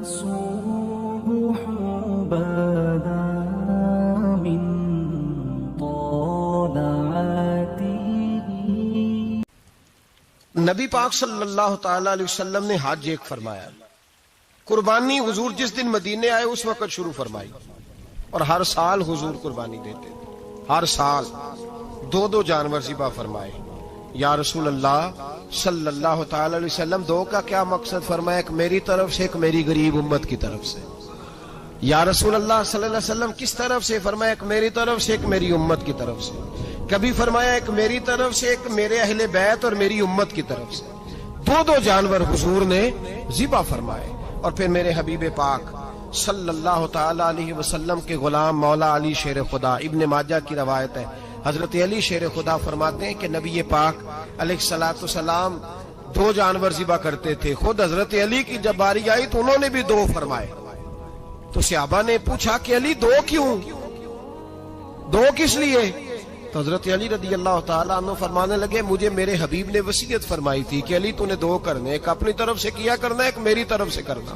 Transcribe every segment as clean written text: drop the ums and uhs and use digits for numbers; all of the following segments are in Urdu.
الصبح بدا من طلعته. نبی پاک صلی اللہ تعالی علیہ وسلم نے حج ایک فرمایا. قربانی حضور جس دن مدینے آئے اس وقت شروع فرمائی اور ہر سال حضور قربانی دیتے تھے. ہر سال دو جانور ذبح فرمائے. یا رسول اللہ صلی اللہ تعالی علیہ وسلم دو کا کیا مقصد فرمایا؟ ایک میری طرف سے، ایک میری غریب امت کی طرف سے. یا رسول اللہ صلی اللہ علیہ وسلم کس طرف سے فرمایا؟ ایک میری طرف سے، ایک میری امت کی طرف سے. کبھی فرمایا ایک میری طرف سے، ایک میرے اہل بیت اور میری امت کی طرف سے. دو جانور حضور نے ذبح فرمائے. اور پھر میرے حبیب پاک صلی اللہ تعالی علیہ وسلم کے غلام مولا علی شیر خدا، ابن ماجہ کی روایت ہے، حضرت علی شیر خدا فرماتے ہیں کہ نبی پاک علیہ الصلوۃ والسلام دو جانور ذبح کرتے تھے. خود حضرت علی کی جب باری آئی تو انہوں نے بھی دو فرمائے. تو صحابہ نے پوچھا کہ علی دو کیوں؟ دو کس لیے؟ تو حضرت علی رضی اللہ تعالیٰ عنہ فرمانے لگے مجھے میرے حبیب نے وصیت فرمائی تھی کہ علی تو نے دو کرنے، ایک اپنی طرف سے کیا کرنا، ایک میری طرف سے کرنا.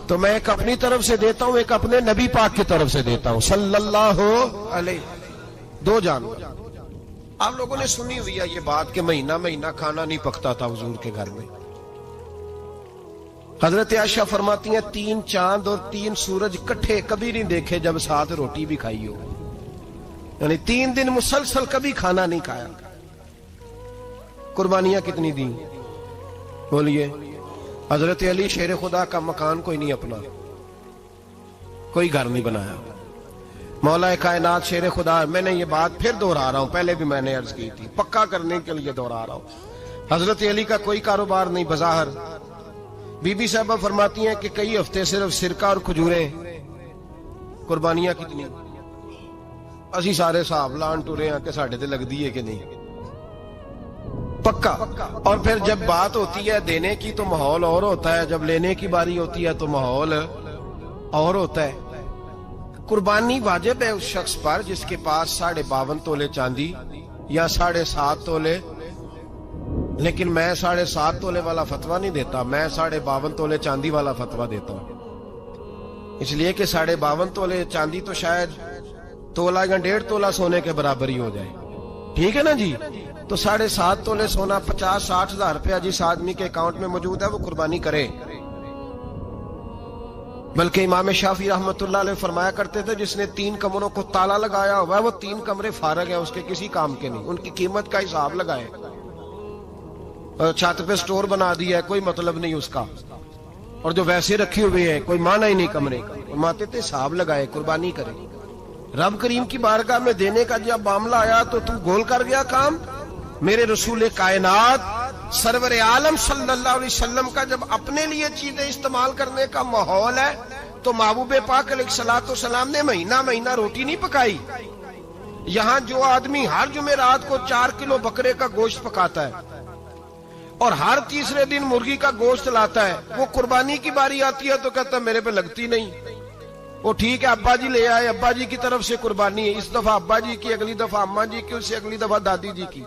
تو میں ایک اپنی طرف سے دیتا ہوں، ایک اپنے نبی پاک کی طرف سے دیتا ہوں صلی اللہ علیہ. دو جانور. آپ لوگوں نے سنی ہوئی ہے یہ بات کہ مہینہ کھانا نہیں پکتا تھا حضور کے گھر میں. حضرت عائشہ فرماتی ہیں 3 چاند اور 3 سورج کٹھے کبھی نہیں دیکھے جب ساتھ روٹی بھی کھائی ہو. یعنی 3 دن مسلسل کبھی کھانا نہیں کھایا. قربانیاں کتنی دی بولیے؟ حضرت علی شیر خدا کا مکان کوئی نہیں اپنا، کوئی گھر نہیں بنایا. مولا کائنات شیر خدا، میں نے یہ بات پھر دوہرا رہا ہوں، پہلے بھی میں نے عرض کی تھی، پکا کرنے کے لیے دوہرا رہا ہوں. حضرت علی کا کوئی کاروبار نہیں بظاہر. بی بی صاحبہ فرماتی ہیں کہ کئی ہفتے صرف سرکہ اور کھجوریں. قربانیاں کتنی؟ اسی سارے صاحب لان ٹورے ہیں کہ ساڑھے تے لگ دیئے کہ نہیں پکا. اور پھر جب بات ہوتی ہے دینے کی تو ماحول اور ہوتا ہے، جب لینے کی باری ہوتی ہے تو ماحول اور ہوتا ہے. قربانی واجب ہے اس شخص پر جس کے پاس 52.5 تولے چاندی یا 7.5 تولے. لیکن میں 7.5 تولے والا فتویٰ نہیں دیتا، میں 52.5 تولے چاندی والا فتویٰ دیتا ہوں. اس لیے کہ 52.5 تولے چاندی تو شاید تولہ یا 1.5 تولہ سونے کے برابر ہی ہو جائے. ٹھیک ہے نا جی؟ تو 7.5 تولے سونا 50-60 ہزار روپیہ جس آدمی کے اکاؤنٹ میں موجود ہے وہ قربانی کرے. بلکہ امام شافعی رحمت اللہ علیہ فرمایا کرتے تھے جس نے 3 کمروں کو تالا لگایا ہوا ہے وہ 3 کمرے فارغ ہیں، اس کے کسی کام کے نہیں، ان کی قیمت کا حساب لگائے. چھت پہ سٹور بنا دیا ہے، کوئی مطلب نہیں اس کا، اور جو ویسے رکھے ہوئے ہیں کوئی معنی ہی نہیں کمرے کا. فرماتے تھے حساب لگائے، قربانی کرے. رب کریم کی بارگاہ میں دینے کا جب معاملہ آیا تو گول کر گیا کام. میرے رسول کائنات سرور عالم صلی اللہ علیہ وسلم کا جب اپنے لیے چیزیں استعمال کرنے کا ماحول ہے تو محبوب پاک علیہ الصلوۃ والسلام نے مہینہ روٹی نہیں پکائی. یہاں جو آدمی ہر جمعرات کو 4 کلو بکرے کا گوشت پکاتا ہے اور ہر تیسرے دن مرغی کا گوشت لاتا ہے، وہ قربانی کی باری آتی ہے تو کہتا ہے میرے پہ لگتی نہیں. وہ ٹھیک ہے ابا جی لے آئے، ابا جی کی طرف سے قربانی ہے، اس دفعہ ابا جی کی، اگلی دفعہ اماں جی کی، اس سے اگلی دفعہ دادی جی کی.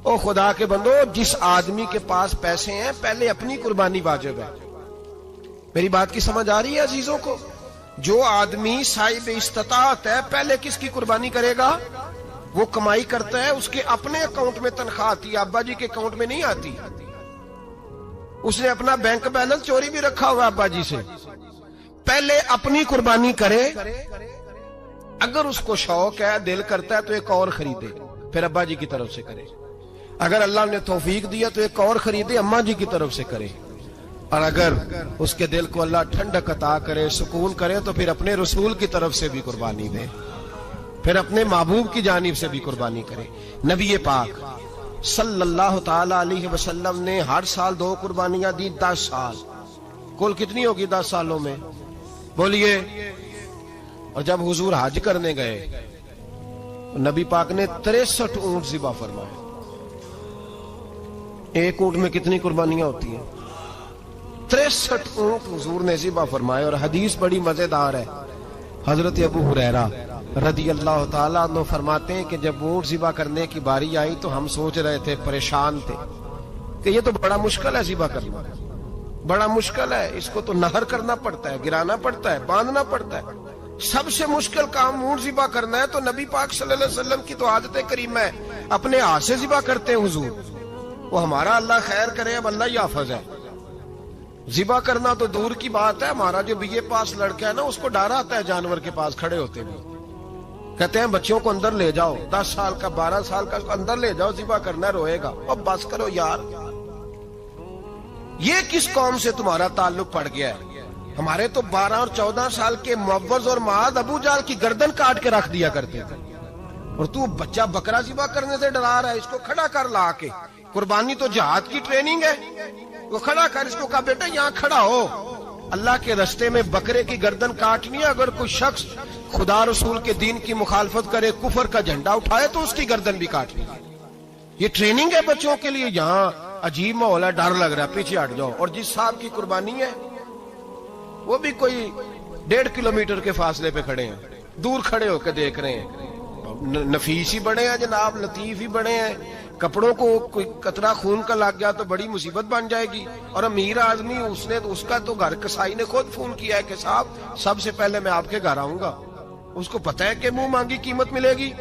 او خدا کے بندو، جس آدمی کے پاس پیسے ہیں پہلے اپنی قربانی واجب ہے. میری بات کی سمجھ آ رہی ہے عزیزوں کو؟ جو آدمی صاحب استطاعت ہے پہلے کس کی قربانی کرے گا؟ وہ کمائی کرتا ہے، اس کے اپنے اکاؤنٹ میں تنخواہ آتی ہے، ابا جی کے اکاؤنٹ میں نہیں آتی. اس نے اپنا بینک بیلنس چوری بھی رکھا ہوا ابا جی سے. پہلے اپنی قربانی کرے. اگر اس کو شوق ہے، دل کرتا ہے تو ایک اور خریدے، پھر ابا جی کی طرف سے کرے. اگر اللہ نے توفیق دیا تو ایک اور خریدے، اماں جی کی طرف سے کرے. اور اگر اس کے دل کو اللہ ٹھنڈک عطا کرے، سکون کرے، تو پھر اپنے رسول کی طرف سے بھی قربانی دے، پھر اپنے محبوب کی جانب سے بھی قربانی کرے. نبی پاک صلی اللہ تعالی علیہ وسلم نے ہر سال 2 قربانیاں دی. 10 سال کل کتنی ہوگی 10 سالوں میں بولیے؟ اور جب حضور حج کرنے گئے نبی پاک نے 63 اونٹ ذبح فرمائے. ایک اونٹ میں کتنی قربانیاں ہوتی ہیں؟ 63 اونٹ حضور نے ذبح فرمائے. اور حدیث بڑی مزیدار ہے. حضرت ابو ہریرہ رضی اللہ تعالیٰ عنہ فرماتے ہیں کہ جب اونٹ ذبح کرنے کی باری آئی تو ہم سوچ رہے تھے، پریشان تھے کہ یہ تو بڑا مشکل ہے ذبح کرنا. بڑا مشکل ہے، اس کو تو نہر کرنا پڑتا ہے، گرانا پڑتا ہے، باندھنا پڑتا ہے۔ سب سے مشکل کام اونٹ ذبح کرنا ہے، تو نبی پاک صلی اللہ علیہ وسلم کی تو عادت کریمہ ہے، اپنے ہاتھ سے ذبح کرتے ہیں حضور۔ وہ ہمارا اللہ خیر کرے، اب اللہ ہی حافظ ہے، ذبح کرنا تو دور کی بات ہے۔ ہمارا جو بی اے پاس لڑکا ہے نا، اس کو ڈر آتا ہے جانور کے پاس کھڑے ہوتے ہوئے، کہتے ہیں بچوں کو اندر لے جاؤ، 10 سال کا 12 سال کا اندر لے جاؤ، ذبح کرنا روئے گا۔ اب بس کرو یار، یہ کس قوم سے تمہارا تعلق پڑ گیا ہے؟ ہمارے تو 12 اور 14 سال کے معوذ اور معاذ ابو جہل کی گردن کاٹ کے رکھ دیا کرتے تھے، اور تو بچہ بکرا ذبح کرنے سے ڈرا رہا ہے۔ اس کو کھڑا کر لا کے، قربانی تو جہاد کی ٹریننگ ہے، وہ کھڑا کر، اس کو کہا بیٹا یہاں کھڑا ہو، اللہ کے رستے میں بکرے کی گردن کاٹنی ہے۔ اگر کوئی شخص خدا رسول کے دین کی مخالفت کرے، کفر کا جھنڈا اٹھائے، تو اس کی گردن بھی کاٹنی ہے۔ یہ ٹریننگ ہے بچوں کے لیے۔ یہاں عجیب ماحول ہے، ڈر لگ رہا ہے، پیچھے ہٹ جاؤ۔ اور جس صاحب کی قربانی ہے وہ بھی کوئی 1.5 کلومیٹر کے فاصلے پہ کھڑے ہیں، دور کھڑے ہو کے دیکھ رہے ہیں۔ نفیس ہی بڑے ہیں جناب، لطیف ہی بڑے ہیں، کپڑوں کو کوئی قطرہ خون کا لگ گیا تو بڑی مصیبت بن جائے گی۔ اور امیر آدمی، اس کا تو گھر کسائی نے خود فون کیا ہے کہ صاحب سب سے پہلے میں آپ کے گھر آؤں گا، اس کو پتہ ہے کہ منہ مانگی قیمت ملے گی۔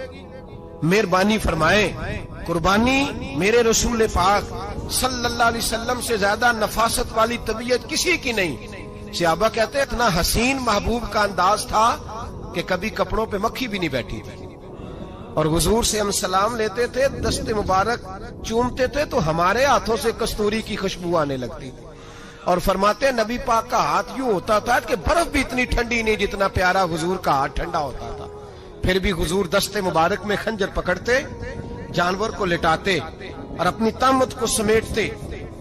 مہربانی فرمائیں، قربانی میرے رسول پاک صلی اللہ علیہ وسلم سے زیادہ نفاست والی طبیعت کسی کی نہیں۔ صحابہ کہتے ہیں اتنا حسین محبوب کا انداز تھا کہ کبھی کپڑوں پہ مکھی بھی نہیں بیٹھی تھی، اور حضور سے ہم سلام لیتے تھے، دست مبارک چومتے تھے تو ہمارے ہاتھوں سے کستوری کی خوشبو آنے لگتی تھی۔ اور فرماتے ہیں نبی پاک کا ہاتھ یوں ہوتا تھا کہ برف بھی اتنی ٹھنڈی نہیں جتنا پیارا حضور کا ہاتھ ٹھنڈا ہوتا تھا۔ پھر بھی حضور دست مبارک میں خنجر پکڑتے، جانور کو لٹاتے اور اپنی طامت کو سمیٹتے،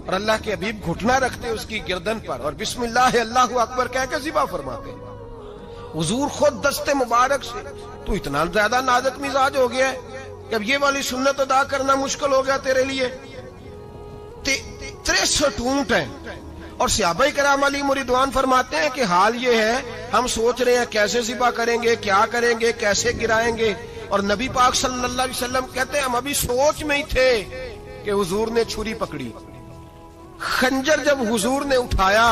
اور اللہ کے حبیب گھٹنا رکھتے اس کی گردن پر، اور بسم اللہ اللہ اکبر کہہ کے ذبح فرماتے۔ حضور خود دست مبارک سے۔ تو اتنا زیادہ نازک مزاج ہو گیا ہے کہ اب یہ والی سنت ادا کرنا مشکل ہو گیا تیرے لیے۔ 63 اونٹ ہیں، اور صحابہ کرام علیہم رضوان فرماتے ہیں کہ حال یہ ہے ہم سوچ رہے ہیں کیسے ذبح کریں گے، کیا کریں گے، کیسے گرائیں گے، اور نبی پاک صلی اللہ علیہ وسلم کہتے ہیں ہم ابھی سوچ میں ہی تھے کہ حضور نے چھری پکڑی۔ خنجر جب حضور نے اٹھایا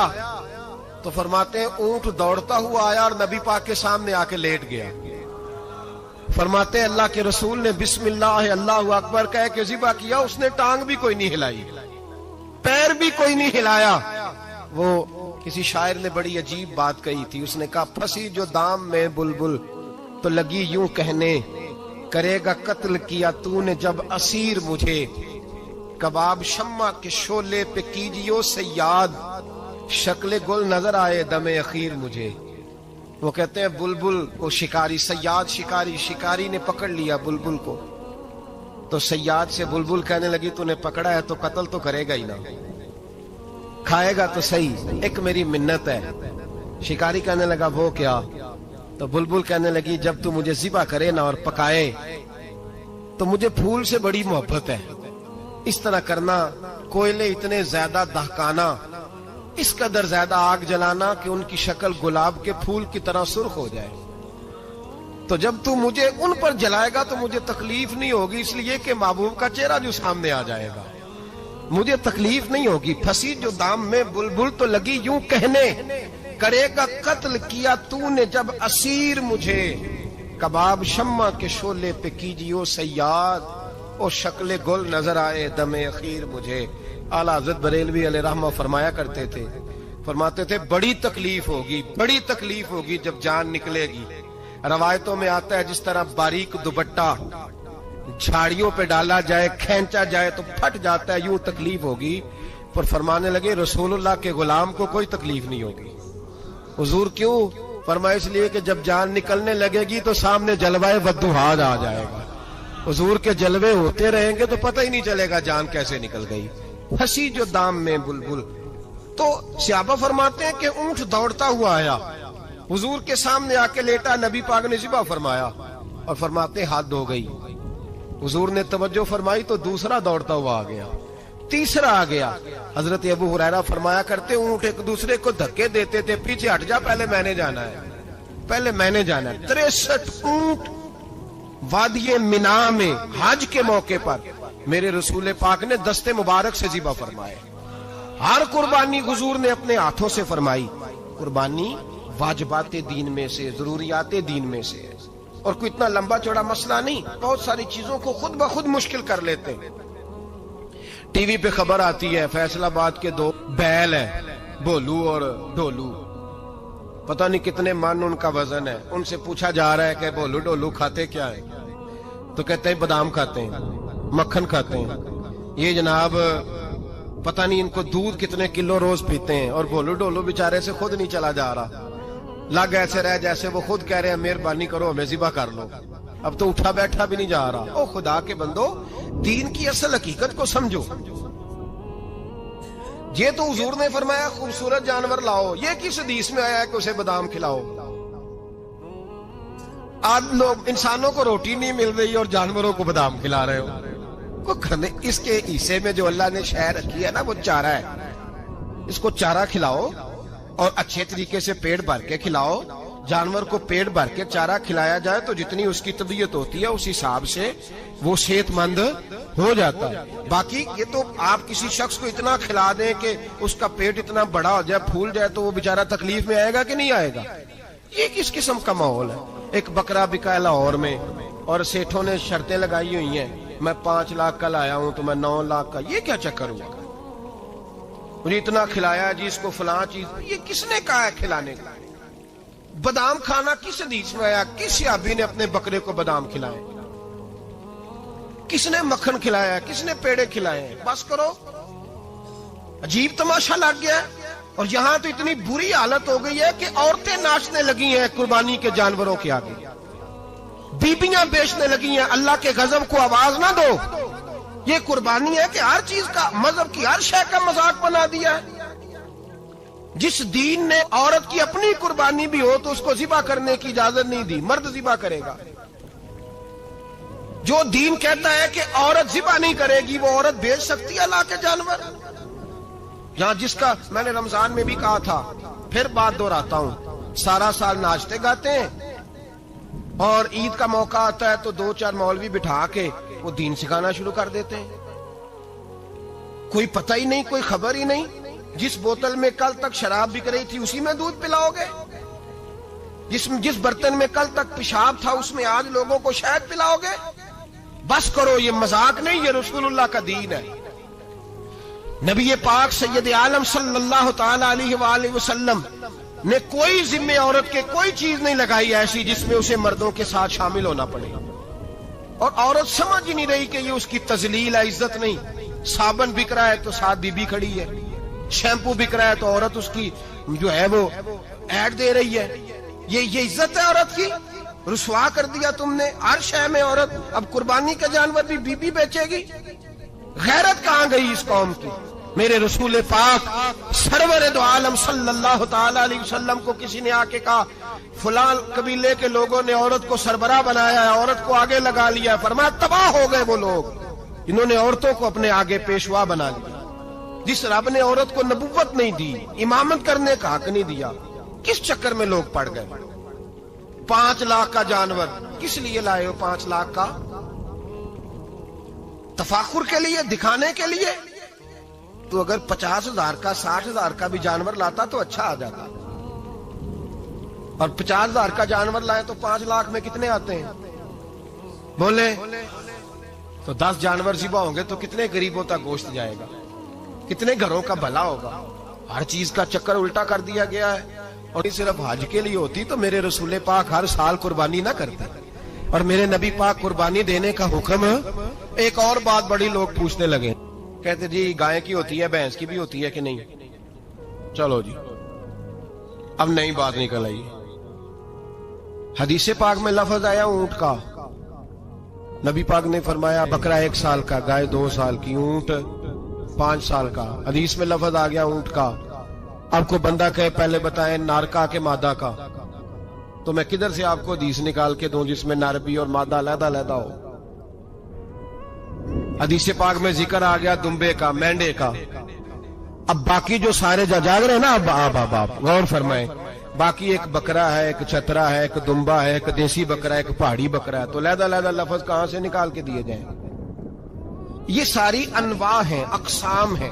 تو فرماتے ہیں اونٹ دوڑتا ہوا آیا اور نبی پاک کے سامنے آ کے لیٹ گیا۔ فرماتے ہیں اللہ کے رسول نے بسم اللہ اللہ اکبر کہہ کے ذبح کیا، اس نے ٹانگ بھی کوئی نہیں ہلائی، پیر بھی کوئی نہیں ہلایا۔ وہ کسی شاعر نے بڑی عجیب بات کہی تھی، اس نے کہا پھنسی جو دام میں بلبل تو لگی یوں کہنے، کرے گا قتل کیا تو نے جب اسیر مجھے، کباب شمع کے شعلے پہ کیجیو صیاد، شکل گل نظر آئے دم اخیر مجھے۔ وہ کہتے ہیں بلبل کو شکاری، صیاد شکاری، شکاری نے پکڑ لیا بلبل کو، تو صیاد سے بلبل کہنے لگی تو نے پکڑا ہے تو قتل تو کرے گا ہی نا، کھائے گا تو صحیح، ایک میری منت ہے۔ شکاری کہنے لگا وہ کیا؟ تو بلبل کہنے لگی جب تو مجھے ذبح کرے نا اور پکائے تو مجھے پھول سے بڑی محبت ہے، اس طرح کرنا، کوئلے اتنے زیادہ دہکانا، اس قدر زیادہ آگ جلانا کہ ان کی شکل گلاب کے پھول کی طرح سرخ ہو جائے، تو جب تو مجھے ان پر جلائے گا تو مجھے تکلیف نہیں ہوگی، اس لیے کہ محبوب کا چہرہ جو سامنے آ جائے گا مجھے تکلیف نہیں ہوگی۔ پھنسی جو دام میں بلبل تو لگی یوں کہنے، کرے گا قتل کیا تو نے جب اسیر مجھے، کباب شمع کے شعلے پہ کیجیو صیاد، او شکل گل نظر آئے دم اخیر مجھے۔ اعلیٰ حضرت بریلوی علیہ رحمہ فرمایا کرتے تھے، فرماتے تھے بڑی تکلیف ہوگی، بڑی تکلیف ہوگی جب جان نکلے گی۔ روایتوں میں آتا ہے جس طرح باریک دوپٹہ جھاڑیوں پہ ڈالا جائے، کھینچا جائے تو پھٹ جاتا ہے، یوں تکلیف ہوگی۔ پر فرمانے لگے رسول اللہ کے غلام کو کوئی تکلیف نہیں ہوگی۔ حضور کیوں؟ فرمایا اس لیے کہ جب جان نکلنے لگے گی تو سامنے جلوہ ودوحات آ جائے گا، حضور کے جلوے ہوتے رہیں گے تو پتہ ہی نہیں چلے گا جان کیسے نکل گئی۔ پھنسی جو دام میں بلبل، تو صحابہ فرماتے ہیں کہ اونٹ دوڑتا ہوا آیا، حضور کے سامنے آ کے لیٹا، نبی پاک نے ذبح فرمایا، اور فرماتے حد ہو گئی۔ حضور نے توجہ فرمائی تو دوسرا دوڑتا ہوا آ گیا، تیسرا آ گیا۔ حضرت ابو ہریرہ فرمایا کرتے اونٹ ایک دوسرے کو دھکے دیتے تھے، پیچھے ہٹ جا، پہلے میں نے جانا ہے، پہلے میں نے جانا ہے۔ 63 اونٹ وادی منا میں حج کے موقع پر میرے رسول پاک نے دست مبارک سے ذبح فرمائے۔ ہر قربانی حضور نے اپنے ہاتھوں سے فرمائی. قربانی واجبات دین میں سے، ضروریات دین میں سے ہے، اور کوئی اتنا لمبا چوڑا مسئلہ نہیں. بہت ساری چیزوں کو خود بخود مشکل کر لیتے ہیں. ٹی وی پہ خبر آتی ہے فیصل آباد کے 2 بیل ہیں، بھولو اور ڈولو، پتہ نہیں کتنے من ان کا وزن ہے. ان سے پوچھا جا رہا ہے کہ بھولو ڈولو کھاتے کیا ہے؟ تو کہتے ہیں بادام کھاتے ہیں، مکھن کھاتے ہیں. یہ جناب پتہ نہیں ان کو دودھ کتنے کلو روز پیتے ہیں، اور بھولو ڈولو بیچارے سے خود نہیں چلا جا رہا. لگ ایسے رہ جیسے وہ خود کہہ رہے ہیں مہربانی کرو ہمیں ذبح کر لو. اب تو اٹھا بیٹھا بھی نہیں جا رہا. او خدا کے بندو، دین کی اصل حقیقت کو سمجھو. یہ تو حضور نے فرمایا خوبصورت جانور لاؤ، یہ کس حدیث میں آیا ہے کہ اسے بادام کھلاؤ؟ آج لوگ انسانوں کو روٹی نہیں مل رہی اور جانوروں کو بادام کھلا رہے ہو. اس کے حصے میں جو اللہ نے شے رکھی ہے نا، وہ چارہ ہے. اس کو چارہ کھلاؤ اور اچھے طریقے سے پیٹ بھر کے کھلاؤ. جانور کو پیٹ بھر کے چارہ کھلایا جائے تو جتنی اس کی طبیعت ہوتی ہے اس حساب سے وہ صحت مند ہو جاتا ہے. باقی یہ تو آپ کسی شخص کو اتنا کھلا دیں کہ اس کا پیٹ اتنا بڑا ہو جائے، پھول جائے، تو وہ بیچارہ تکلیف میں آئے گا کہ نہیں آئے گا؟ یہ کس قسم کا ماحول ہے؟ ایک بکرا بکا ہے لاہور میں، اور سیٹھوں نے شرطیں لگائی ہوئی ہیں، میں 5 لاکھ کا لایا ہوں تو میں 9 لاکھ کا. یہ کیا چکر ہوا؟ مجھے اتنا کھلایا جی، اس کو فلاں چیز. یہ کس نے کہا ہے کھلانے کا؟ بادام کھانا کس حدیث میں آیا؟ کس صحابی نے اپنے بکرے کو بادام کھلائے؟ کس نے مکھن کھلایا؟ کس نے پیڑے کھلائے؟ بس کرو. عجیب تماشا لگ گیا. اور یہاں تو اتنی بری حالت ہو گئی ہے کہ عورتیں ناچنے لگی ہیں قربانی کے جانوروں کے آگے، بیبیاں بیچنے لگی ہیں. اللہ کے غضب کو آواز نہ دو. یہ قربانی ہے کہ ہر چیز کا، مذہب کی ہر شے کا مذاق بنا دیا ہے. جس دین نے عورت کی اپنی قربانی بھی ہو تو اس کو ذبح کرنے کی اجازت نہیں دی، مرد ذبح کرے گا. جو دین کہتا ہے کہ عورت ذبح نہیں کرے گی، وہ عورت بیچ سکتی ہے اللہ کے جانور؟ یہاں جس کا میں نے رمضان میں بھی کہا تھا، پھر بات دہراتا ہوں، سارا سال ناچتے گاتے ہیں، اور عید کا موقع آتا ہے تو 2-4 مولوی بٹھا کے وہ دین سکھانا شروع کر دیتے ہیں. کوئی پتہ ہی نہیں، کوئی خبر ہی نہیں. جس بوتل میں کل تک شراب بک رہی تھی اسی میں دودھ پلاؤ گے؟ جس برتن میں کل تک پیشاب تھا اس میں آج لوگوں کو شہد پلاؤ گے؟ بس کرو، یہ مذاق نہیں، یہ رسول اللہ کا دین ہے. نبی پاک سید عالم صلی اللہ تعالی علیہ وآلہ وسلم نے کوئی ذمہ عورت کے کوئی چیز نہیں لگائی ایسی جس میں اسے مردوں کے ساتھ شامل ہونا پڑے. اور عورت سمجھ ہی نہیں رہی کہ یہ اس کی تذلیل ہے، عزت نہیں. صابن بک رہا ہے تو ساتھ بی بی کھڑی ہے، شیمپو بک رہا ہے تو عورت اس کی جو ہے وہ ایڈ دے رہی ہے. یہ عزت ہے عورت کی؟ رسوا کر دیا تم نے ہر شے میں عورت. اب قربانی کا جانور بھی بی بی بیچے گی؟ غیرت کہاں گئی اس قوم کی؟ میرے رسول پاک سرور دو عالم صلی اللہ تعالی علیہ وسلم کو کسی نے آ کے کہا فلاں قبیلے کے لوگوں نے عورت کو سربراہ بنایا ہے، عورت کو آگے لگا لیا ہے. فرمایا تباہ ہو گئے وہ لوگ، انہوں نے عورتوں کو اپنے آگے پیشوا بنا لیا. جس رب نے عورت کو نبوت نہیں دی، امامت کرنے کا حق نہیں دیا، کس چکر میں لوگ پڑ گئے؟ 5 لاکھ کا جانور کس لیے لائے ہو؟ 5 لاکھ کا تفاخر کے لیے، دکھانے کے لیے؟ تو اگر 50,000 کا 60,000 کا بھی جانور لاتا تو اچھا آ جاتا. اور 50,000 کا جانور لائے تو 5 لاکھ میں کتنے آتے ہیں؟ بولے تو 10 جانور ذبح ہوں گے تو کتنے غریبوں تک گوشت جائے گا، کتنے گھروں کا بھلا ہوگا. ہر چیز کا چکر الٹا کر دیا گیا ہے. اور یہ صرف حج کے لیے ہوتی تو میرے رسول پاک ہر سال قربانی نہ کرتے، اور میرے نبی پاک قربانی دینے کا حکم. ایک اور بات بڑی لوگ پوچھنے لگے، کہتے جی گائے کی ہوتی ہے، بھینس کی بھی ہوتی ہے کہ نہیں؟ چلو جی اب نئی بات نکل آئی. حدیث پاک میں لفظ آیا اونٹ کا، نبی پاک نے فرمایا بکرا 1 سال کا، گائے 2 سال کی، اونٹ 5 سال کا. حدیث میں لفظ آ گیا اونٹ کا. آپ کو بندہ کہے پہلے بتائیں نر کا کہ مادہ کا، تو میں کدھر سے آپ کو حدیث نکال کے دوں جس میں نر بھی اور مادہ علیحدہ علیحدہ ہو؟ حدیث پاک میں ذکر آ گیا دمبے کا، مینڈے کا. اب باقی جو سارے جاگ رہے ہیں نا، اب غور فرمائیں، باقی ایک بکرا ہے، ایک چترا ہے، ایک دمبا ہے، ایک دیسی بکرا ہے، ایک پہاڑی بکرا ہے، تو علیحدہ علیحدہ لفظ کہاں سے نکال کے دیے جائیں؟ یہ ساری انواع ہیں، اقسام ہیں.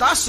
10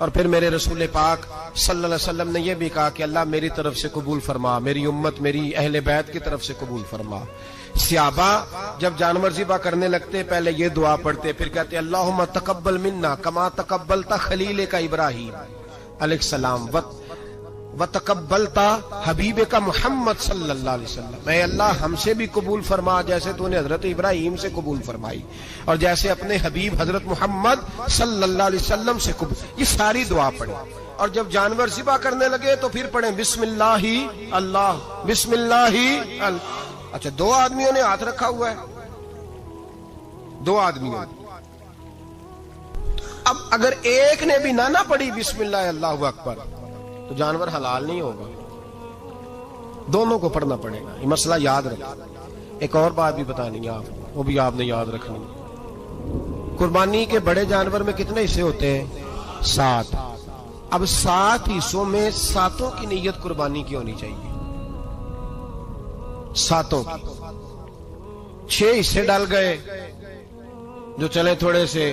اور پھر میرے رسول پاک صلی اللہ علیہ وسلم نے یہ بھی کہا کہ اللہ میری طرف سے قبول فرما، میری امت میری اہل بیت کی طرف سے قبول فرما۔ صحابہ جب جانور ذبح کرنے لگتے پہلے یہ دعا پڑھتے، پھر کہتے اللہم تقبل منا کما تقبلتا خلیل کا ابراہیم علیہ السلام وتقبلتا حبیب کا محمد صلی اللہ علیہ وسلم، اے اللہ ہم سے بھی قبول فرما جیسے تو نے حضرت ابراہیم سے قبول فرمائی اور جیسے اپنے حبیب حضرت محمد صلی اللہ علیہ وسلم سے قبول۔ یہ ساری دعا پڑھیں اور جب جانور ذبح کرنے لگے تو پھر پڑھیں بسم اللہ اللہ بسم اللہ اللہ۔ اچھا، دو آدمیوں نے ہاتھ رکھا ہوا ہے، دو آدمیوں، اب اگر ایک نے بھی نہ پڑھی بسم اللہ اللہ اکبر تو جانور حلال نہیں ہوگا، دونوں کو پڑھنا پڑے گا۔ یہ مسئلہ یاد رکھیں۔ ایک اور بات بھی بتانی ہے آپ کو، وہ بھی آپ نے یاد رکھنی ہے۔ قربانی کے بڑے جانور میں کتنے حصے ہوتے ہیں؟ 7۔ اب 7 حصوں میں 7 کی نیت قربانی کی ہونی چاہیے، 7 کی۔ 6 حصے ڈال گئے، جو چلے تھوڑے سے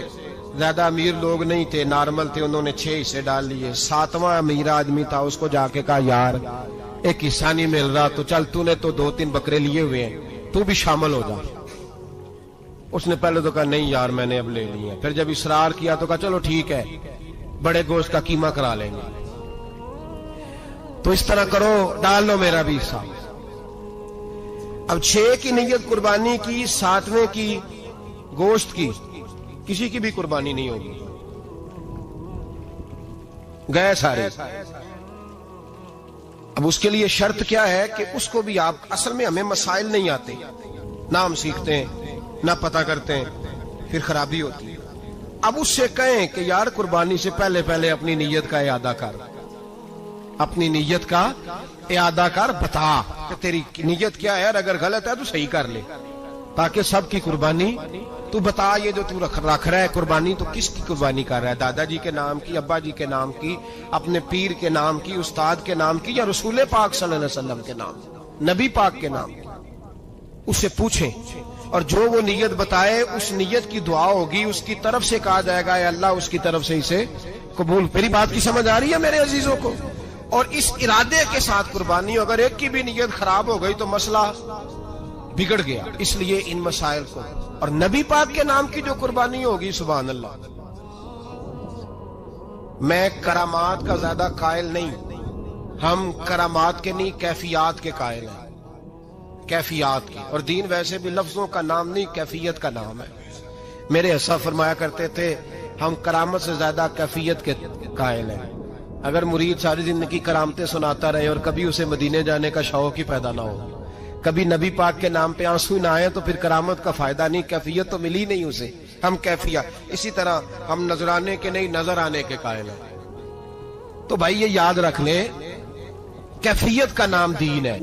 زیادہ امیر لوگ نہیں تھے، نارمل تھے، انہوں نے 6 حصے ڈال لیے۔ 7واں امیر آدمی تھا، اس کو جا کے کہا یار ایک حصہ نہیں مل رہا تو چل تو نے تو 2-3 بکرے لیے ہوئے ہیں، تو بھی شامل ہو جا۔ اس نے پہلے تو کہا نہیں یار میں نے اب لے لی ہے، پھر جب اصرار کیا تو کہا چلو ٹھیک ہے بڑے گوشت کا قیمہ کرا لیں گے۔ تو اس طرح کرو، ڈال لو میرا بھی حصہ۔ اب 6 کی نیت قربانی کی، 7ویں کی گوشت کی، کسی کی بھی قربانی نہیں ہوگی، گئے سارے۔ اب اس کے لیے شرط کیا ہے کہ اس کو بھی آپ، اصل میں ہمیں مسائل نہیں آتے، نہ ہم سیکھتے ہیں نہ پتہ کرتے ہیں، پھر خرابی ہوتی ہے۔ اب اس سے کہیں کہ یار قربانی سے پہلے اپنی نیت کا اعادہ کر، اپنی نیت کا اعادہ کر، بتا کہ تیری نیت کیا ہے، اور اگر غلط ہے تو صحیح کر لے، تاکہ سب کی قربانی تو بتا۔ یہ جو تو رکھ رہا ہے قربانی، تو کس کی قربانی کر رہا ہے؟ دادا جی کے نام کی، ابا جی کے نام کی، اپنے پیر کے نام کی، استاد کے نام کی، یا رسول پاک صلی اللہ علیہ وسلم کے نام، نبی پاک کے نام کی؟ اس سے پوچھیں، اور جو وہ نیت بتائے اس نیت کی دعا ہوگی، اس کی طرف سے کہا جائے گا اے اللہ اس کی طرف سے اسے قبول۔ میری بات کی سمجھ آ رہی ہے میرے عزیزوں کو؟ اور اس ارادے کے ساتھ قربانی، اگر ایک کی بھی نیت خراب ہو گئی تو مسئلہ بگڑ گیا۔ اس لیے ان مسائل کو، اور نبی پاک کے نام کی جو قربانی ہوگی، سبحان اللہ، میں کرامات کا زیادہ قائل نہیں، ہم کرامات کے نہیں کیفیات کے قائل ہیں، کیفیات کی۔ اور دین ویسے بھی لفظوں کا نام نہیں، کیفیت کا نام ہے۔ میرے حساب فرمایا کرتے تھے ہم کرامت سے زیادہ کیفیت کے قائل ہیں۔ اگر مرید ساری زندگی کرامتیں سناتا رہے اور کبھی اسے مدینے جانے کا شوق ہی پیدا نہ ہو، کبھی نبی پاک کے نام پہ آنسو نہ آئے، تو پھر کرامت کا فائدہ نہیں، کیفیت تو ملی نہیں اسے، ہم کیفیت۔ اسی طرح ہم نظرانے کے نہیں نظر آنے کے قائل ہیں۔ تو بھائی یہ یاد رکھ لیں، کیفیت کا نام دین ہے۔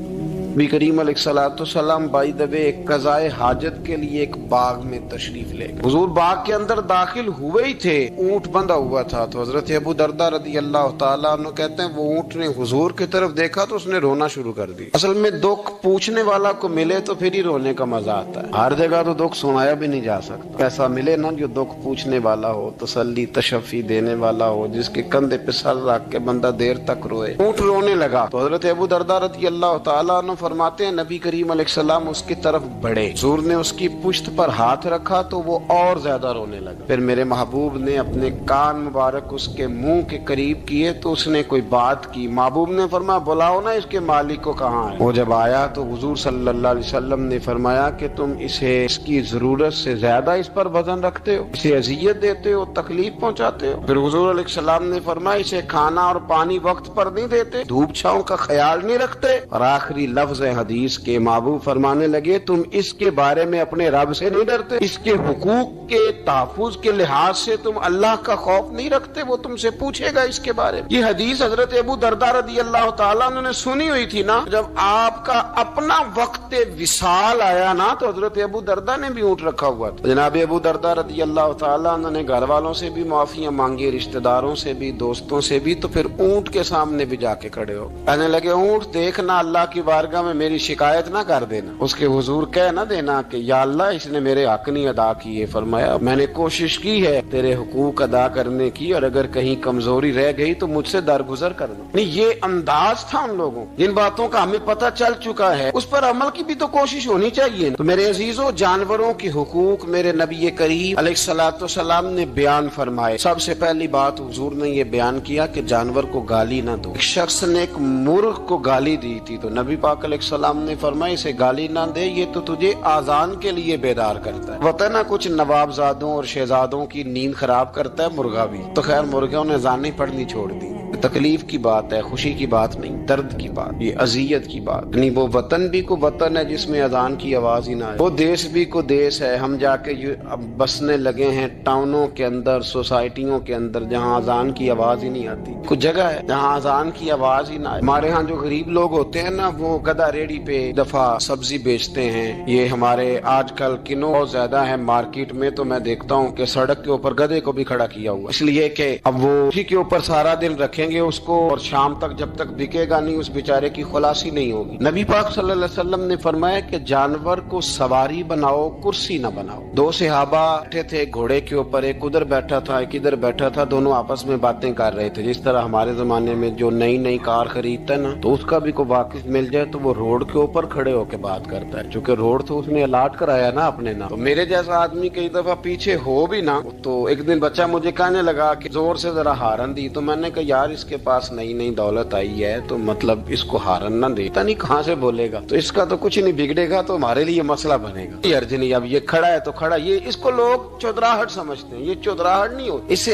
نبی کریم علیہ الصلوۃ والسلام بائی دا وے ایک قضائے حاجت کے لیے ایک باغ میں تشریف لے گئے۔ حضور باغ کے اندر داخل ہوئے ہی تھے، اونٹ بندھا ہوا تھا، تو حضرت ابو درداء رضی اللہ تعالیٰ عنہ کہتے ہیں وہ اونٹ نے حضور کی طرف دیکھا تو اس نے رونا شروع کر دی۔ اصل میں دکھ پوچھنے والا کو ملے تو پھر ہی رونے کا مزہ آتا ہے، ہر جگہ تو دکھ سنایا بھی نہیں جا سکتا۔ ایسا ملے نا جو دکھ پوچھنے والا ہو، تسلی تشفی دینے والا ہو، جس کے کندھے پہ سر رکھ کے بندہ دیر تک روئے۔ اونٹ رونے لگا تو حضرت ابو درداء رضی اللہ تعالیٰ عنہ فرماتے ہیں نبی کریم علیہ السلام اس کی طرف بڑھے، حضور نے اس کی پشت پر ہاتھ رکھا تو وہ اور زیادہ رونے لگا۔ پھر میرے محبوب نے اپنے کان مبارک اس کے منہ کے قریب کیے تو اس نے کوئی بات کی۔ محبوب نے فرمایا بلاؤ نا اس کے مالک کو کہاں ہے۔ وہ جب آیا تو حضور صلی اللہ علیہ وسلم نے فرمایا کہ تم اسے اس کی ضرورت سے زیادہ اس پر وزن رکھتے ہو، اسے اذیت دیتے ہو، تکلیف پہنچاتے ہو۔ پھر حضور علیہ السلام نے فرمایا اسے کھانا اور پانی وقت پر نہیں دیتے، دھوپ چھاؤں کا خیال نہیں رکھتے۔ اور آخری لفظ حدیث کے محبوب فرمانے لگے تم اس کے بارے میں اپنے رب سے نہیں ڈرتے، اس کے حقوق کے تحفظ کے لحاظ سے تم اللہ کا خوف نہیں رکھتے، وہ تم سے پوچھے گا اس کے بارے میں۔ یہ حدیث حضرت ابو درداء رضی اللہ تعالیٰ عنہ نے سنی ہوئی تھی نا۔ جب آپ کا اپنا وقت وصال آیا نا تو حضرت ابو درداء نے بھی اونٹ رکھا ہوا تھا۔ جناب ابو درداء رضی اللہ تعالیٰ عنہ نے گھر والوں سے بھی معافیاں مانگی، رشتہ داروں سے بھی، دوستوں سے بھی، تو پھر اونٹ کے سامنے بھی جا کے کھڑے ہو کہنے لگے اونٹ دیکھنا اللہ کی بارگاہ میں میری شکایت نہ کر دینا، اس کے حضور کہہ نہ دینا کہ یا اللہ اس نے میرے حق نہیں ادا کیے۔ فرمایا میں نے کوشش کی ہے تیرے حقوق ادا کرنے کی، اور اگر کہیں کمزوری رہ گئی تو مجھ سے درگزر کرنا۔ نہیں، یہ انداز تھا ان لوگوں، جن باتوں کا ہمیں پتہ چل چکا ہے اس پر عمل کی بھی تو کوشش ہونی چاہیے۔ تو میرے عزیزوں، جانوروں کے حقوق میرے نبی کریم علیہ الصلوۃ والسلام نے بیان فرمائے۔ سب سے پہلی بات حضور نے یہ بیان کیا کہ جانور کو گالی نہ دو۔ ایک شخص نے ایک مرغ کو گالی دی تھی تو نبی پاک علیہ السلام نے فرمایا اسے گالی نہ دے، یہ تو تجھے آذان کے لیے بیدار کرتا ہے۔ پتہ نہ کچھ نوابزادوں اور شہزادوں کی نیند خراب کرتا ہے مرغا بھی۔ تو خیر مرغوں نے اذانیں پڑھنی چھوڑ دی۔ تکلیف کی بات ہے، خوشی کی بات نہیں، درد کی بات، یہ اذیت کی بات نہیں۔ وہ وطن بھی کو وطن ہے جس میں اذان کی آواز ہی نہ آئے، وہ دیش بھی کو دیش ہے۔ ہم جا کے اب بسنے لگے ہیں ٹاؤنوں کے اندر، سوسائٹیوں کے اندر، جہاں اذان کی آواز ہی نہیں آتی۔ کچھ جگہ ہے جہاں اذان کی آواز ہی نہ آئے۔ ہمارے ہاں جو غریب لوگ ہوتے ہیں نا، وہ گدا ریڑھی پہ دفعہ سبزی بیچتے ہیں۔ یہ ہمارے آج کل کنو بہت زیادہ ہے مارکیٹ میں، تو میں دیکھتا ہوں کہ سڑک کے اوپر گدے کو بھی کھڑا کیا ہوا، اس لیے کہ اب وہ اسی کے اوپر سارا دن رکھیں گے اس کو، اور شام تک جب تک بکے گا نہیں اس بیچارے کی خلاصی نہیں ہوگی۔ نبی پاک صلی اللہ علیہ وسلم نے فرمایا کہ جانور کو سواری بناؤ، کرسی نہ بناؤ۔ دو صحابہ بیٹھے تھے گھوڑے کے اوپر، ایک ادھر بیٹھا تھا ایک ادھر بیٹھا تھا، دونوں آپس میں باتیں کر رہے تھے۔ جس طرح ہمارے زمانے میں جو نئی کار خریدتا ہے نا، تو اس کا بھی کوئی واقف مل جائے تو وہ روڈ کے اوپر کھڑے ہو کے بات کرتا ہے، چونکہ روڈ تو اس نے الاٹ کرایا نا اپنے نا۔ تو میرے جیسا آدمی کئی دفعہ پیچھے ہو بھی نا، تو ایک دن بچہ مجھے کہنے لگا کہ زور سے ذرا ہارن دی، تو میں نے کہا یار اس کے پاس نئی دولت آئی ہے تو مطلب اس کو ہارن نہ دے، پتہ نہیں کہاں سے بولے گا، تو اس کا تو کچھ نہیں بگڑے گا، تو ہمارے لیے مسئلہ بنے گا۔ یہ ارجنی اب یہ کھڑا ہے تو کھڑا، یہ اس کو لوگ چودراہٹ سمجھتے ہیں، یہ چودراہٹ نہیں ہوتی، اس سے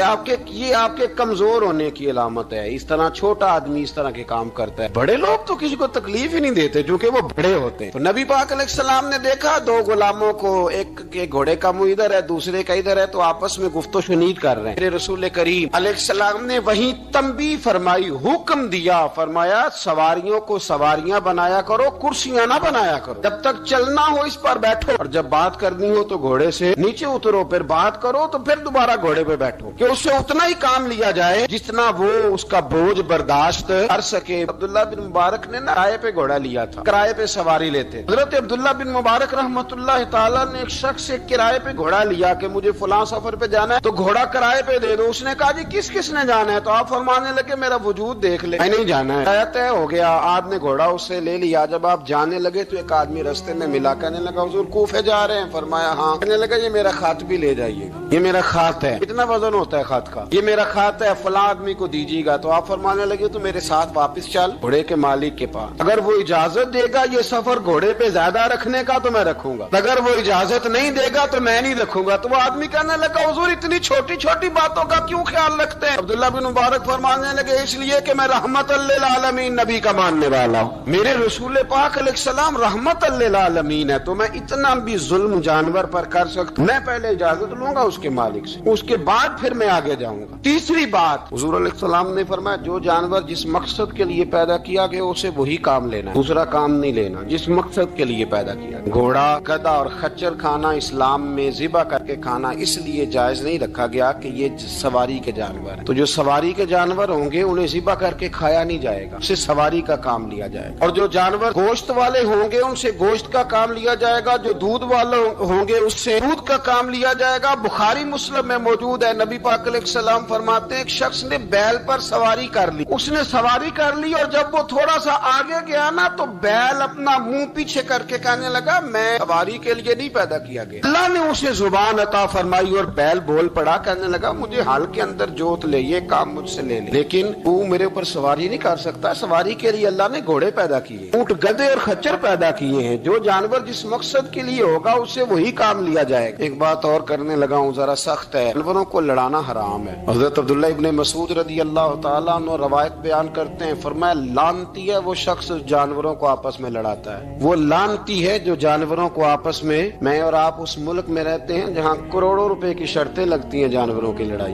یہ آپ کے کمزور ہونے کی علامت ہے۔ اس طرح چھوٹا آدمی اس طرح کے کام کرتا ہے، بڑے لوگ تو کسی کو تکلیف ہی نہیں دیتے کیونکہ وہ بڑے ہوتے ہیں۔ تو نبی پاک علیہ السلام نے دیکھا دو غلاموں کو، ایک کے گھوڑے کا منہ ادھر ہے دوسرے کا ادھر ہے، تو آپس میں گفت و شنید کر رہے ہیں۔ میرے رسول کریم علیہ السلام نے وہیں تنبیہ فرمائی، حکم دیا، فرمایا سواریوں کو سواریاں بنایا کرو، کرسیاں نہ بنایا کرو، جب تک چلنا ہو اس پر بیٹھو، اور جب بات کرنی ہو تو گھوڑے سے نیچے اترو، پھر بات کرو تو پھر دوبارہ گھوڑے پہ بیٹھو، کہ اس سے اتنا ہی کام لیا جائے جتنا وہ اس کا بوجھ برداشت کر سکے۔ عبداللہ بن مبارک نے کرائے پہ گھوڑا لیا تھا، کرائے پہ سواری لیتے۔ حضرت عبداللہ بن مبارک رحمۃ اللہ تعالیٰ نے ایک شخص سے کرائے پہ گھوڑا لیا کہ مجھے فلاں سفر پہ جانا ہے تو گھوڑا کرائے پہ دے دو۔ اس نے کہا جی کس نے جانا ہے؟ تو آپ فرمانے لگے میرا وجود دیکھ لے، میں نہیں جانا ہے۔ طے ہو گیا، آپ نے گھوڑا اس سے لے لیا۔ جب آپ جانے لگے تو ایک آدمی رستے میں ملا، کہنے لگا حضور کوفے جا رہے ہیں؟ فرمایا ہاں۔ کہنے لگا یہ میرا خط بھی لے جائیے گا، یہ میرا خط ہے، اتنا وزن ہوتا ہے خط کا، یہ میرا خط ہے فلاں آدمی کو دیجیے گا۔ تو آپ فرمانے لگے تو میرے ساتھ واپس چل گھوڑے کے مالک کے پاس، اگر وہ اجازت دے گا یہ سفر گھوڑے پہ زیادہ رکھنے کا تو میں رکھوں گا، اگر وہ اجازت نہیں دے گا تو میں نہیں رکھوں گا۔ تو وہ آدمی کہنے لگا حضور اتنی چھوٹی چھوٹی باتوں کا کیوں خیال رکھتے ہیں؟ عبداللہ بن مبارک فرمانے لگے اس لیے کہ میں رحمت للعالمین نبی کا ماننے والا ہوں، میرے رسول پاک علیہ السلام رحمت للعالمین ہے، تو میں اتنا بھی ظلم جانور پر کر سکتا ہوں، میں پہلے اجازت لوں گا اس کے مالک سے، اس کے بعد پھر میں آگے جاؤں گا۔ تیسری بات حضور علیہ السلام نے فرمایا جو جانور جس مقصد کے لیے پیدا کیا گیا اسے وہی کام لینا، دوسرا کام نہیں لینا، جس مقصد کے لیے پیدا کیا گیا۔ گھوڑا، گدھا اور خچر کھانا اسلام میں ذبح کر کے کھانا اس لیے جائز نہیں رکھا گیا کہ یہ سواری کے جانور ہیں، تو جو سواری کے جانور ہوں گے انہیں ذبح کر کے کھایا نہیں جائے گا، اسے سواری کا کام لیا جائے گا، اور جو جانور گوشت والے ہوں گے ان سے گوشت کا کام لیا جائے گا، جو دودھ والے ہوں گے اس سے دودھ کا کام لیا جائے گا۔ بخاری مسلم میں موجود ہے، نبی پاک علیہ السلام فرماتے ہیں ایک شخص نے بیل پر سواری کر لی، اس نے سواری کر لی اور جب وہ تھوڑا سا آگے گیا نا تو بیل اپنا منہ پیچھے کر کے کہنے لگا میں سواری کے لیے نہیں پیدا کیا گیا۔ اللہ نے اسے زبان عطا فرمائی اور بیل بول پڑا، کہنے لگا مجھے حال کے اندر جوت لے، یہ کام مجھ سے لے لے، لیکن تو میرے اوپر سواری نہیں کر سکتا، سواری کے لیے اللہ نے گھوڑے پیدا کیے، اونٹ، گدھے اور خچر پیدا کیے ہیں، جو جانور جس مقصد کے لیے ہوگا اس سے وہی کام لیا جائے گا۔ ایک بات اور کرنے لگا ہوں ذرا سخت ہے، جانوروں کو لڑانا حرام ہے۔ حضرت عبداللہ ابن مسعود رضی اللہ تعالیٰ عنہ روایت بیان کرتے ہیں، فرمایا لعنتی ہے وہ شخص جانوروں کو آپس میں لڑاتا ہے، وہ لعنتی ہے جو جانوروں کو آپس میں اور آپ اس ملک میں رہتے ہیں جہاں کروڑوں روپے کی شرطیں لگتی ہیں جانوروں کی لڑائی،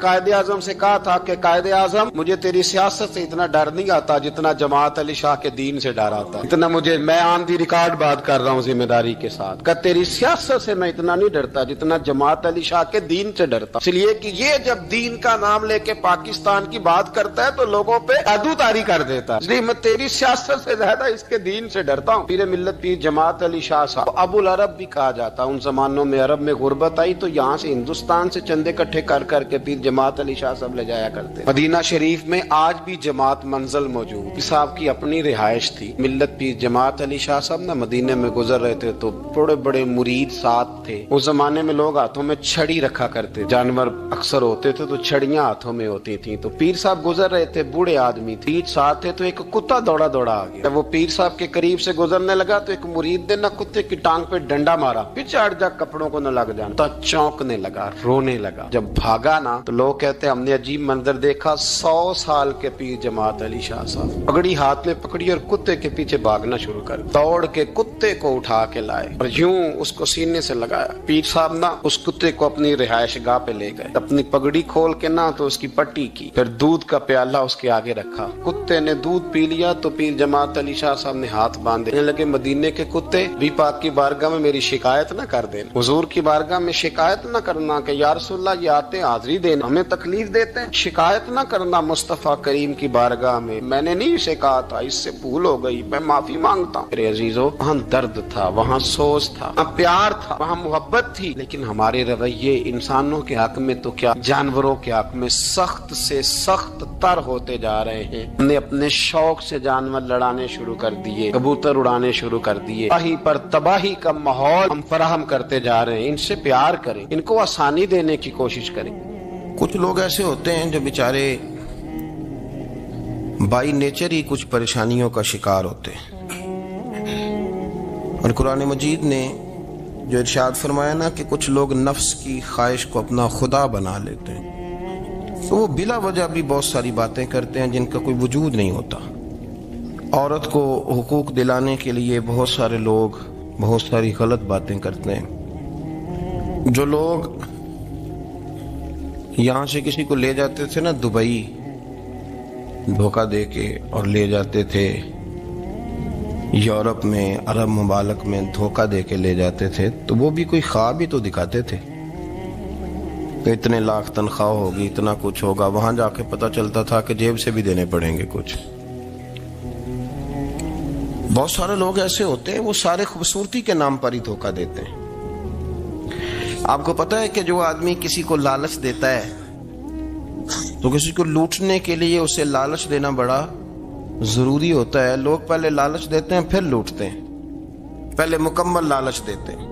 قائد اعظم سے کہا تھا کہ قائد اعظم مجھے تیری سیاست سے اتنا ڈر نہیں آتا جتنا جماعت علی شاہ کے دین سے ڈر آتا، اتنا مجھے، میں آن دی ریکارڈ بات کر رہا ہوں ذمہ داری کے ساتھ، کہ تیری سیاست سے میں اتنا نہیں ڈرتا جتنا جماعت علی شاہ کے دین سے ڈرتا، اس لیے کہ یہ جب دین کا نام لے کے پاکستان کی بات کرتا ہے تو لوگوں پہ عدو طاری کر دیتا ہے، اس لیے میں تیری سیاست سے زیادہ اس کے دین سے ڈرتا ہوں۔ پیر ملت پیر جماعت علی شاہ صاحب ابو العرب بھی کہا جاتا، ان زمانوں میں عرب میں غربت آئی تو یہاں سے ہندوستان سے چندے اکٹھے کر کر کے پیر جماعت علی شاہ صاحب لے جایا کرتے۔ مدینہ شریف میں آج بھی جماعت منزل موجود، صاحب کی اپنی رہائش تھی۔ ملت پیر جماعت علی شاہ صاحب نہ مدینے میں گزر رہے تھے تو بڑے بڑے مرید ساتھ تھے، اس زمانے میں لوگ ہاتھوں میں چھڑی رکھا کرتے، جانور اکثر ہوتے تھے تو چھڑیاں ہاتھوں میں ہوتی تھیں، تو پیر صاحب گزر رہے تھے، بوڑھے آدمی تھے، ساتھ تھے، تو ایک کتا دوڑا دوڑا آ گیا، جب وہ پیر صاحب کے قریب سے گزرنے لگا تو ایک مرید نے نہ کتے کی ٹانگ پہ ڈنڈا مارا، پیچھے ہٹ جا، کپڑوں کو نہ لگ جانا، تو چونکنے لگا، رونے لگا، جب بھاگا نا تو لوگ کہتے ہم نے عجیب منظر دیکھا، 100 سال کے پیر جماعت علی شاہ صاحب پگڑی ہاتھ میں پکڑی اور کتے کے پیچھے بھاگنا شروع کر، دوڑ کے کتے کو اٹھا کے لائے اور یوں اس کو سینے سے لگایا، پیر صاحب نا اس کتے کو اپنی رہائش گاہ پہ لے گئے، اپنی پگڑی کھول کے نا تو اس کی پٹی کی، پھر دودھ کا پیالہ اس کے آگے رکھا، کتے نے دودھ پی لیا تو پیر جماعت علی شاہ صاحب نے ہاتھ باندھے، کہنے لگے مدینے کے کتے بھی پاک کی بارگاہ میں میری شکایت نہ کر دینا، حضور کی بارگاہ میں شکایت نہ کرنا کہ یا رسول اللہ یہ آتے حاضری دینا، ہمیں تکلیف دیتے ہیں، شکایت نہ کرنا مصطفیٰ کریم کی بارگاہ میں نے نہیں اسے کہا تھا، اس سے بھول ہو گئی، میں معافی مانگتا ہوں۔ میرے عزیزو، وہاں درد تھا، وہاں سوز تھا، وہاں پیار تھا، وہاں محبت تھی، لیکن ہمارے رویے انسانوں کے حق میں تو کیا جانوروں کے حق میں سخت سے سخت تر ہوتے جا رہے ہیں۔ ہم نے اپنے شوق سے جانور لڑانے شروع کر دیے، کبوتر اڑانے شروع کر دیے، تباہی پر تباہی کا ماحول ہم فراہم کرتے جا رہے ہیں۔ ان سے پیار کریں، ان کو آسانی دینے کی کوشش کریں۔ کچھ لوگ ایسے ہوتے ہیں جو بیچارے بائی نیچر ہی کچھ پریشانیوں کا شکار ہوتے ہیں، اور قرآن مجید نے جو ارشاد فرمایا نا کہ کچھ لوگ نفس کی خواہش کو اپنا خدا بنا لیتے ہیں، تو وہ بلا وجہ بھی بہت ساری باتیں کرتے ہیں جن کا کوئی وجود نہیں ہوتا۔ عورت کو حقوق دلانے کے لیے بہت سارے لوگ بہت ساری غلط باتیں کرتے ہیں۔ جو لوگ یہاں سے کسی کو لے جاتے تھے نا دبئی دھوکہ دے کے، اور لے جاتے تھے یورپ میں، عرب ممالک میں دھوکہ دے کے لے جاتے تھے، تو وہ بھی کوئی خواب ہی تو دکھاتے تھے کہ اتنے لاکھ تنخواہ ہوگی، اتنا کچھ ہوگا، وہاں جا کے پتہ چلتا تھا کہ جیب سے بھی دینے پڑیں گے کچھ۔ بہت سارے لوگ ایسے ہوتے ہیں، وہ سارے خوبصورتی کے نام پر ہی دھوکہ دیتے ہیں۔ آپ کو پتہ ہے کہ جو آدمی کسی کو لالچ دیتا ہے تو کسی کو لوٹنے کے لیے اسے لالچ دینا بڑا ضروری ہوتا ہے۔ لوگ پہلے لالچ دیتے ہیں پھر لوٹتے ہیں، پہلے مکمل لالچ دیتے ہیں،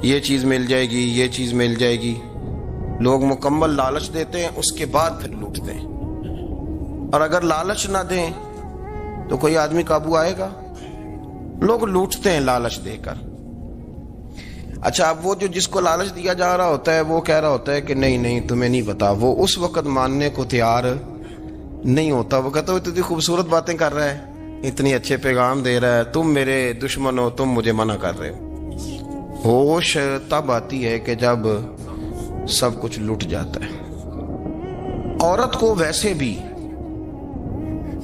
یہ چیز مل جائے گی، یہ چیز مل جائے گی، لوگ مکمل لالچ دیتے ہیں، اس کے بعد پھر لوٹتے ہیں۔ اور اگر لالچ نہ دیں تو کوئی آدمی قابو آئے گا؟ لوگ لوٹتے ہیں لالچ دے کر۔ اچھا، اب وہ جو جس کو لالچ دیا جا رہا ہوتا ہے وہ کہہ رہا ہوتا ہے کہ نہیں نہیں تمہیں نہیں پتا، وہ اس وقت ماننے کو تیار نہیں ہوتا، وہ کہتا ہے اتنی خوبصورت باتیں کر رہا ہے، اتنی اچھے پیغام دے رہا ہے، تم میرے دشمن ہو، تم مجھے منع کر رہے ہو۔ ہوش تب آتی ہے کہ جب سب کچھ لٹ جاتا ہے۔ عورت کو ویسے بھی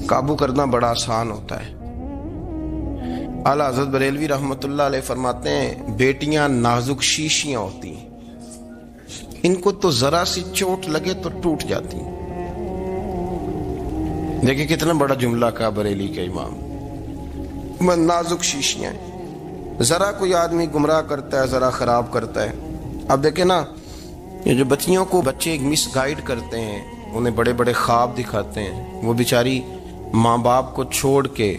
قابو کرنا بڑا آسان ہوتا ہے۔ اعلیٰ حضرت بریلوی رحمۃ اللہ علیہ فرماتے ہیں بیٹیاں نازک شیشیاں ہوتی ہیں، ان کو تو ذرا سی چوٹ لگے تو ٹوٹ جاتی ہیں۔ دیکھیں کتنا بڑا جملہ کہا بریلی کے امام، نازک شیشیاں ہیں، ذرا کوئی آدمی گمراہ کرتا ہے، ذرا خراب کرتا ہے۔ اب دیکھیں نا، یہ جو بچیوں کو بچے مس گائیڈ کرتے ہیں، انہیں بڑے بڑے خواب دکھاتے ہیں، وہ بیچاری ماں باپ کو چھوڑ کے،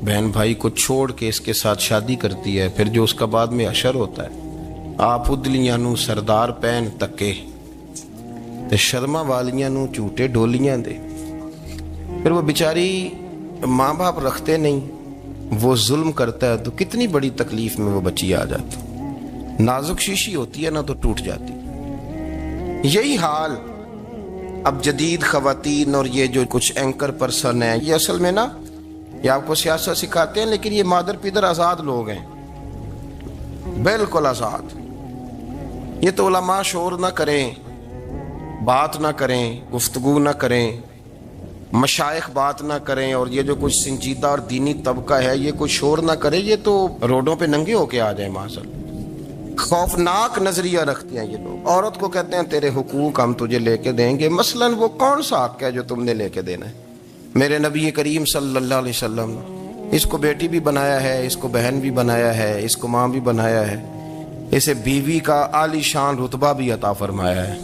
بہن بھائی کو چھوڑ کے اس کے ساتھ شادی کرتی ہے، پھر جو اس کا بعد میں اشر ہوتا ہے، آپ ادلیاں نو سردار پہن تکے تے شرما والیاں نو جھوٹے ڈولیاں دے۔ پھر وہ بیچاری ماں باپ رکھتے نہیں، وہ ظلم کرتا ہے، تو کتنی بڑی تکلیف میں وہ بچی آ جاتی۔ نازک شیشی ہوتی ہے نا تو ٹوٹ جاتی۔ یہی حال اب جدید خواتین اور یہ جو کچھ اینکر پرسن ہیں، یہ اصل میں نا یہ آپ کو سیاست سکھاتے ہیں، لیکن یہ مادر پیدر آزاد لوگ ہیں، بالکل آزاد۔ یہ تو علماء شور نہ کریں بات نہ کریں، گفتگو نہ کریں، مشائخ بات نہ کریں، اور یہ جو کچھ سنجیدہ اور دینی طبقہ ہے یہ کوئی شور نہ کرے، یہ تو روڈوں پہ ننگے ہو کے آ جائیں معاذ۔ خوفناک نظریہ رکھتے ہیں یہ لوگ۔ عورت کو کہتے ہیں تیرے حقوق ہم تجھے لے کے دیں گے، مثلاً وہ کون سا حق ہے جو تم نے لے کے دینا ہے؟ میرے نبی کریم صلی اللہ علیہ وسلم اس کو بیٹی بھی بنایا ہے، اس کو بہن بھی بنایا ہے، اس کو ماں بھی بنایا ہے، اسے بیوی کا عالی شان رتبہ بھی عطا فرمایا ہے۔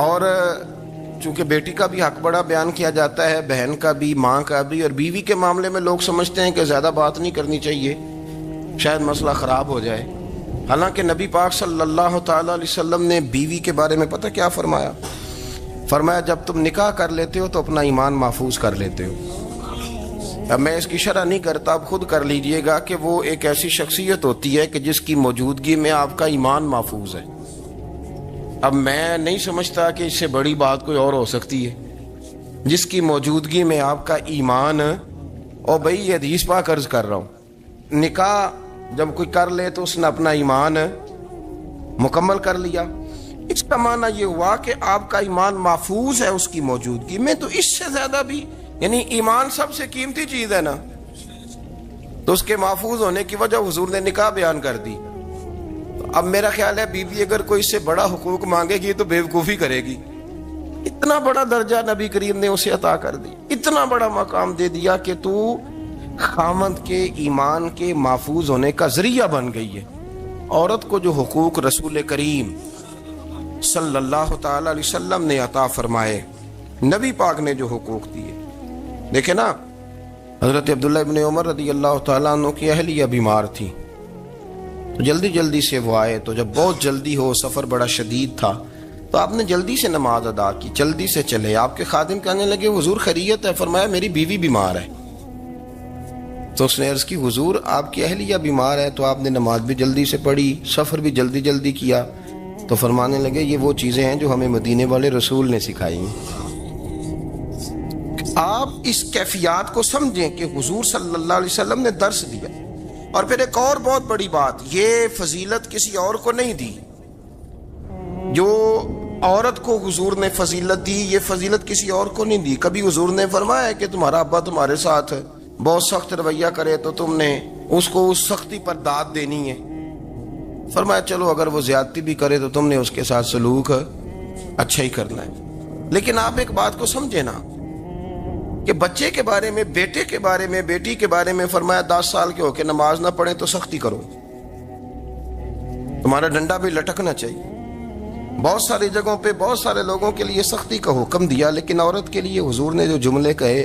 اور چونکہ بیٹی کا بھی حق بڑا بیان کیا جاتا ہے، بہن کا بھی، ماں کا بھی، اور بیوی کے معاملے میں لوگ سمجھتے ہیں کہ زیادہ بات نہیں کرنی چاہیے، شاید مسئلہ خراب ہو جائے۔ حالانکہ نبی پاک صلی اللہ تعالیٰ علیہ وسلم نے بیوی کے بارے میں پتہ کیا فرمایا؟ فرمایا جب تم نکاح کر لیتے ہو تو اپنا ایمان محفوظ کر لیتے ہو۔ اب میں اس کی شرح نہیں کرتا، اب خود کر لیجئے گا کہ وہ ایک ایسی شخصیت ہوتی ہے کہ جس کی موجودگی میں آپ کا ایمان محفوظ ہے۔ اب میں نہیں سمجھتا کہ اس سے بڑی بات کوئی اور ہو سکتی ہے، جس کی موجودگی میں آپ کا ایمان، اور بھئی یہ حدیث پاک عرض کر رہا ہوں، نکاح جب کوئی کر لے تو اس نے اپنا ایمان مکمل کر لیا، اس کا معنی یہ ہوا کہ آپ کا ایمان محفوظ ہے اس کی موجودگی میں۔ تو اس سے زیادہ بھی، یعنی ایمان سب سے قیمتی چیز ہے نا، تو اس کے محفوظ ہونے کی وجہ حضور نے نکاح بیان کر دی۔ اب میرا خیال ہے بیوی اگر کوئی اس سے بڑا حقوق مانگے گی تو بیوقوفی کرے گی۔ اتنا بڑا درجہ نبی کریم نے اسے عطا کر دی، اتنا بڑا مقام دے دیا کہ تو خامند کے ایمان کے محفوظ ہونے کا ذریعہ بن گئی ہے۔ عورت کو جو حقوق رسول کریم صلی اللہ تعالی علیہ وسلم نے عطا فرمائے، نبی پاک نے جو حقوق دیے، دیکھیں نا، حضرت عبداللہ ابن عمر رضی اللہ تعالیٰ عنہ کی اہلیہ بیمار تھی، تو جلدی جلدی سے وہ آئے، تو جب بہت جلدی ہو، سفر بڑا شدید تھا، تو آپ نے جلدی سے نماز ادا کی، جلدی سے چلے۔ آپ کے خادم کہنے لگے حضور خیریت ہے؟ فرمایا میری بیوی بیمار ہے۔ تو اس نے عرض کی حضور آپ کی اہلیہ بیمار ہے، تو آپ نے نماز بھی جلدی سے پڑھی، سفر بھی جلدی جلدی کیا۔ تو فرمانے لگے یہ وہ چیزیں ہیں جو ہمیں مدینے والے رسول نے سکھائی ہیں۔ آپ اس کیفیات کو سمجھیں کہ حضور صلی اللہ علیہ وسلم نے درس دیا۔ اور پھر ایک اور بہت بڑی بات، یہ فضیلت کسی اور کو نہیں دی، جو عورت کو حضور نے فضیلت دی، یہ فضیلت کسی اور کو نہیں دی۔ کبھی حضور نے فرمایا ہے کہ تمہارا ابا تمہارے ساتھ بہت سخت رویہ کرے تو تم نے اس کو اس سختی پر داد دینی ہے؟ فرمایا چلو اگر وہ زیادتی بھی کرے تو تم نے اس کے ساتھ سلوک اچھا ہی کرنا ہے۔ لیکن آپ ایک بات کو سمجھے نا کہ بچے کے بارے میں، بیٹے کے بارے میں، بیٹی کے بارے میں فرمایا 10 سال کے ہو کے نماز نہ پڑھیں تو سختی کرو، تمہارا ڈنڈا بھی لٹکنا چاہیے۔ بہت ساری جگہوں پہ بہت سارے لوگوں کے لیے سختی کا حکم دیا، لیکن عورت کے لیے حضور نے جو جملے کہے،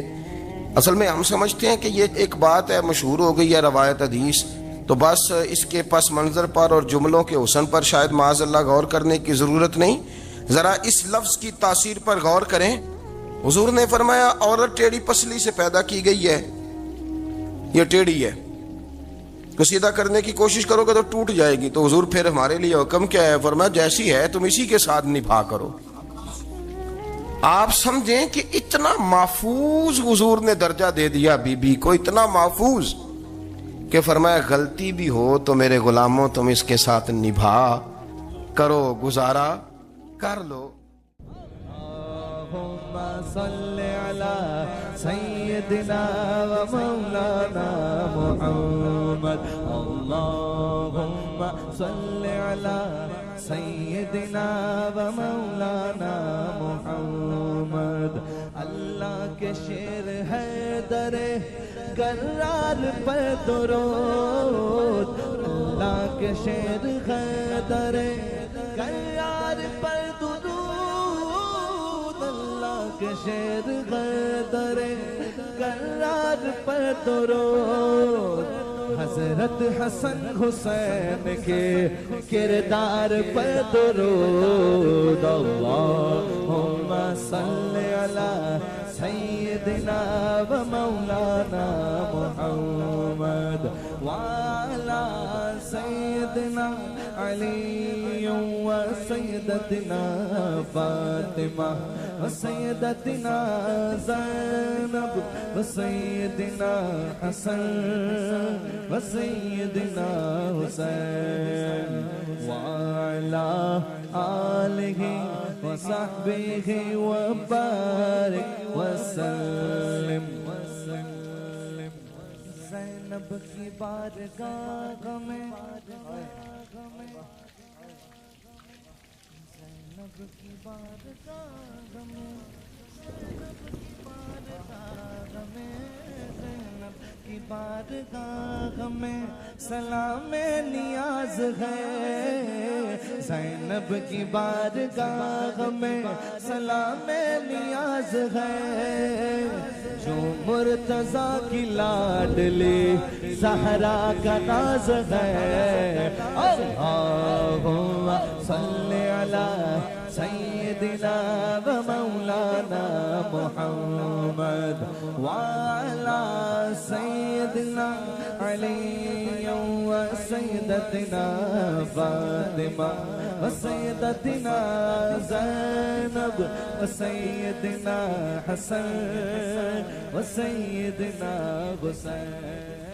اصل میں ہم سمجھتے ہیں کہ یہ ایک بات ہے، مشہور ہو گئی ہے روایت حدیث، تو بس اس کے پس منظر پر اور جملوں کے حسن پر شاید معاذ اللہ غور کرنے کی ضرورت نہیں، ذرا اس لفظ کی تاثیر پر غور کریں۔ حضور نے فرمایا عورت ٹیڑھی پسلی سے پیدا کی گئی ہے، یہ ٹیڑھی ہے، تو سیدھا کرنے کی کوشش کرو گے تو ٹوٹ جائے گی۔ تو حضور پھر ہمارے لیے حکم کیا ہے؟ فرمایا جیسی ہے تم اسی کے ساتھ نبھا کرو۔ آپ سمجھیں کہ اتنا محفوظ حضور نے درجہ دے دیا بی بی کو، اتنا محفوظ کہ فرمایا غلطی بھی ہو تو میرے غلاموں تم اس کے ساتھ نبھا کرو، گزارا کر لو۔ اللهم صل على سيدنا ومولانا محمد، اللهم صل على سيدنا ومولانا محمد۔ اللہ کے شیر ہے در کرار پر درود، اللہ کے شیر ہے در کرار پر درود، کہ شیر غدر کرار پر درود، حضرت حسن حسین کے کردار پر درود، اللہم صل علی سیدنا و مولانا محمد وعلی سیدنا علی و سیدتنا فاطمہ و سیدتنا زینب و سیدنا حسن و سیدنا حسین وعلی آلہ وصحبه وبارك وسلم زینب کی بارگاہ میں زینب کی بارگاہ میں زینب کی بارگاہ میں سلام نیاز ہے زینب کی بارگاہ میں سلام نیاز ہے جو مرتضیٰ کی لاڈلی زہرا کا ناز ہے اللہم صلی علی سیدنا و مولانا محمد وعلى سيدنا علي وسيدتنا فاطمة وسيدتنا زينب وسيدنا حسن وسيدنا حسين